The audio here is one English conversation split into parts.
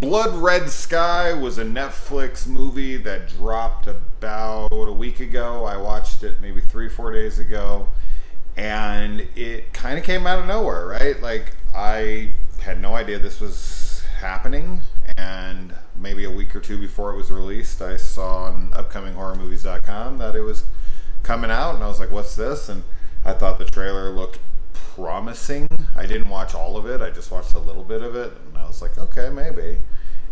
Blood Red Sky was a Netflix movie that dropped about a week ago. I watched it maybe 3-4 days ago, and it kind of came out of nowhere, right? Like, I had no idea this was happening, and maybe a week or two before it was released, I saw on upcominghorrormovies.com that it was coming out, and I was like, what's this? And I thought the trailer looked promising. I didn't watch all of it. I just watched a little bit of it, and I was like, okay, maybe.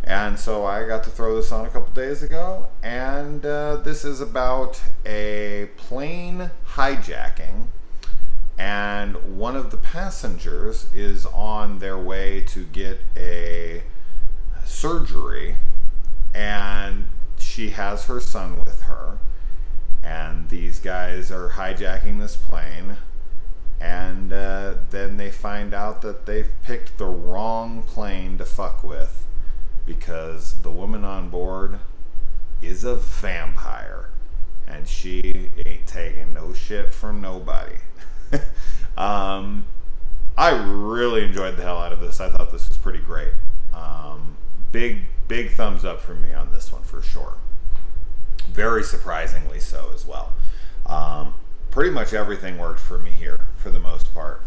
And so I got to throw this on a couple days ago, and this is about a plane hijacking, and one of the passengers is on their way to get a surgery, and she has her son with her, and these guys are hijacking this plane. And then they find out that they've picked the wrong plane to fuck with, because the woman on board is a vampire, and she ain't taking no shit from nobody. I really enjoyed the hell out of this. I thought this was pretty great. Big thumbs up from me on this one for sure. Very surprisingly so as well. Pretty much everything worked for me here for the most part.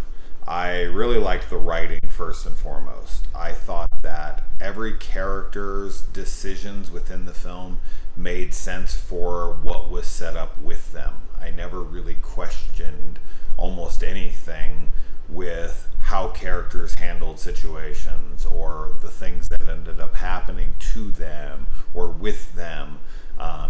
I really liked the writing first and foremost. I thought that every character's decisions within the film made sense for what was set up with them. I never really questioned almost anything with how characters handled situations or the things that ended up happening to them or with them.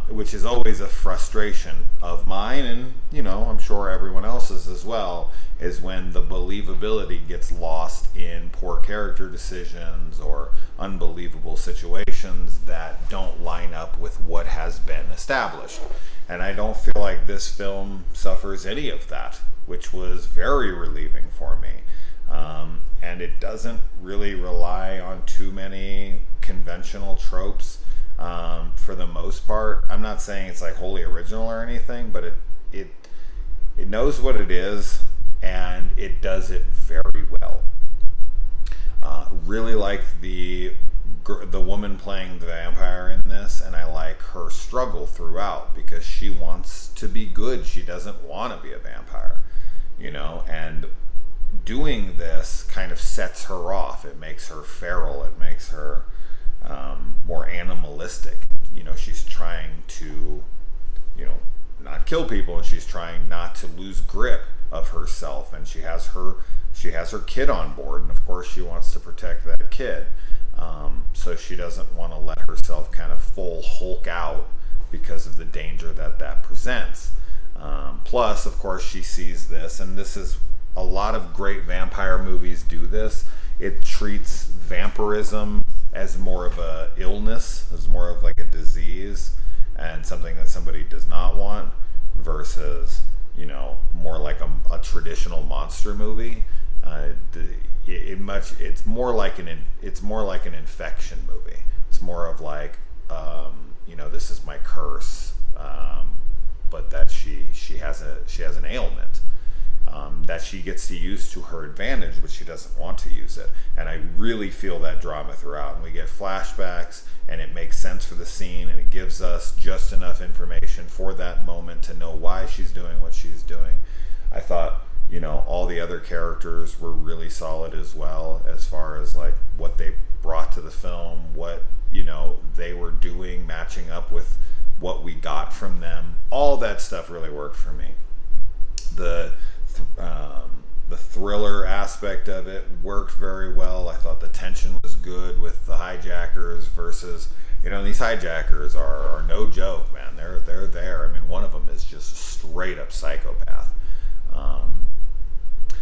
Which is always a frustration of mine, and I'm sure everyone else's as well, is when the believability gets lost in poor character decisions or unbelievable situations that don't line up with what has been established. And I don't feel like this film suffers any of that, which was very relieving for me. And it doesn't really rely on too many conventional tropes. For the most part, I'm not saying it's like wholly original or anything, but it knows what it is, and it does it very well. Really like the woman playing the vampire in this, and I like her struggle throughout, because she wants to be good. She doesn't want to be a vampire, and doing this kind of sets her off. It makes her feral. It makes her more animalistic. She's trying to, not kill people, and she's trying not to lose grip of herself. And she has her kid on board, and of course she wants to protect that kid. So she doesn't want to let herself kind of full Hulk out because of the danger that presents. Plus, of course, she sees this, and this is a lot of great vampire movies do this. It treats vampirism as more of a illness, as more of like a disease and something that somebody does not want, versus more like a traditional monster movie. It's more like an infection movie. It's more of like this is my curse, but that she has an ailment. That she gets to use to her advantage, but she doesn't want to use it. And I really feel that drama throughout. And we get flashbacks, and it makes sense for the scene, and it gives us just enough information for that moment to know why she's doing what she's doing. I thought, all the other characters were really solid as well, as far as like what they brought to the film, what, they were doing, matching up with what we got from them. All that stuff really worked for me. The thriller aspect of it worked very well. I thought the tension was good with the hijackers versus, these hijackers are no joke, man. They're there. I mean, one of them is just a straight up psychopath.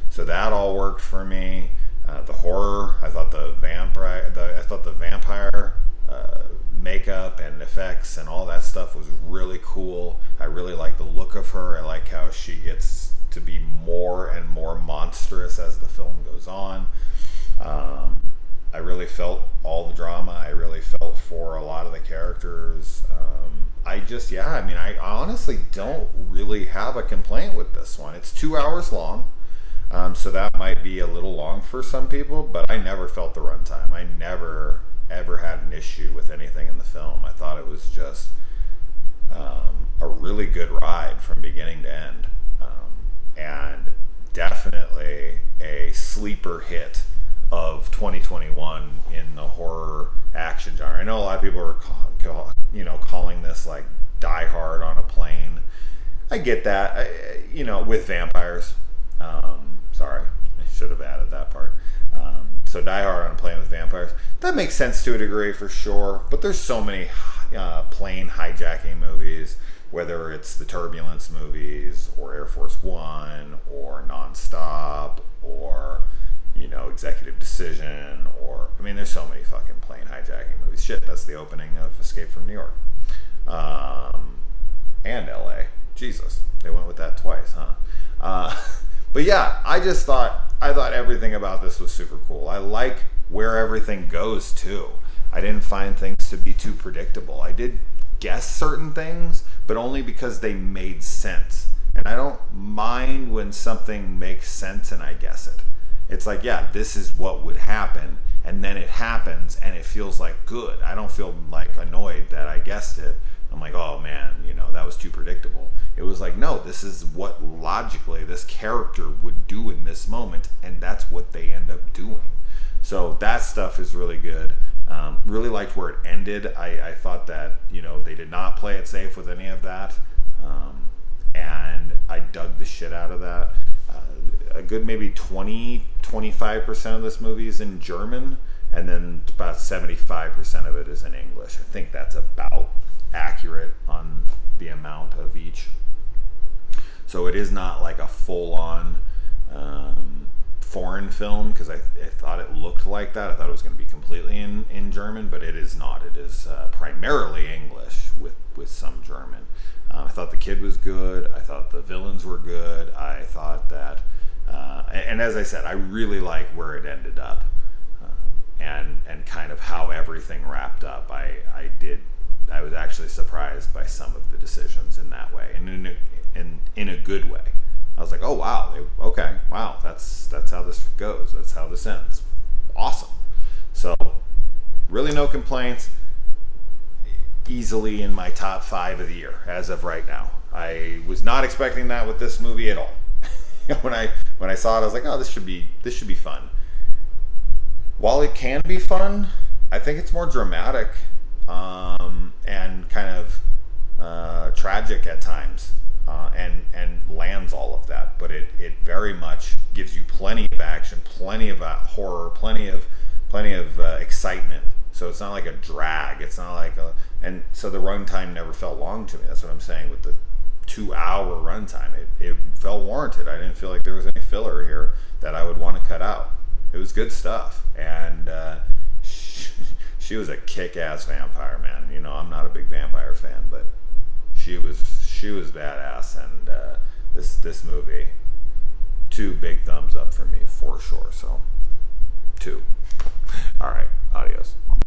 So that all worked for me. The horror, I thought the vampire makeup and effects and all that stuff was really cool. I really like the look of her. I like how she gets to be more and more monstrous as the film goes on. I really felt all the drama. I really felt for a lot of the characters. I honestly don't really have a complaint with this one. It's 2 hours long, so that might be a little long for some people, but I never felt the runtime. I never ever had issue with anything in the film. I thought it was just a really good ride from beginning to end, and definitely a sleeper hit of 2021 in the horror action genre. I know a lot of people are calling this like Die Hard on a plane. I get that, with vampires. Sorry, I should have added that part. So Die Hard on a plane with vampires. That makes sense to a degree for sure, but there's so many plane hijacking movies, whether it's the Turbulence movies or Air Force One or Nonstop or Executive Decision, or there's so many fucking plane hijacking movies. Shit, that's the opening of Escape from New York, and LA. Jesus, they went with that twice, huh? But yeah, I thought everything about this was super cool. I like where everything goes too. I didn't find things to be too predictable. I did guess certain things, but only because they made sense. And I don't mind when something makes sense and I guess it. It's like, yeah, this is what would happen, and then it happens, and it feels like good. I don't feel like annoyed that I guessed it. I'm like, oh man, that was too predictable. It was like, no, this is what logically this character would do in this moment, and that's what they end up doing. So that stuff is really good. Really liked where it ended. I thought that, they did not play it safe with any of that. And I dug the shit out of that. A good maybe 20-25% of this movie is in German, and then about 75% of it is in English. I think that's about accurate on the amount of each. So it is not like a full-on foreign film, because I thought it looked like that. I thought it was going to be completely in German, but it is not. It is primarily English with some German. I thought the kid was good. I thought the villains were good. I thought that, and as I said, I really like where it ended up, and kind of how everything wrapped up. I was actually surprised by some of the decisions in that way, and in a good way. I was like, oh wow, wow, that's how this goes. That's how this ends. Awesome. So, really no complaints. Easily in my top 5 of the year as of right now. I was not expecting that with this movie at all. When I saw it, I was like, oh, this should be fun. While it can be fun, I think it's more dramatic and kind of tragic at times, and lands all of that. But it very much gives you plenty of action, plenty of horror, plenty of excitement. So it's not like a drag. It's not like and so the runtime never felt long to me. That's what I'm saying with the 2-hour runtime. It felt warranted. I didn't feel like there was any filler here that I would want to cut out. It was good stuff, and she was a kick-ass vampire, man. I'm not a big vampire fan, but she was badass, and this movie, 2 big thumbs up for me for sure. So 2. All right, adios.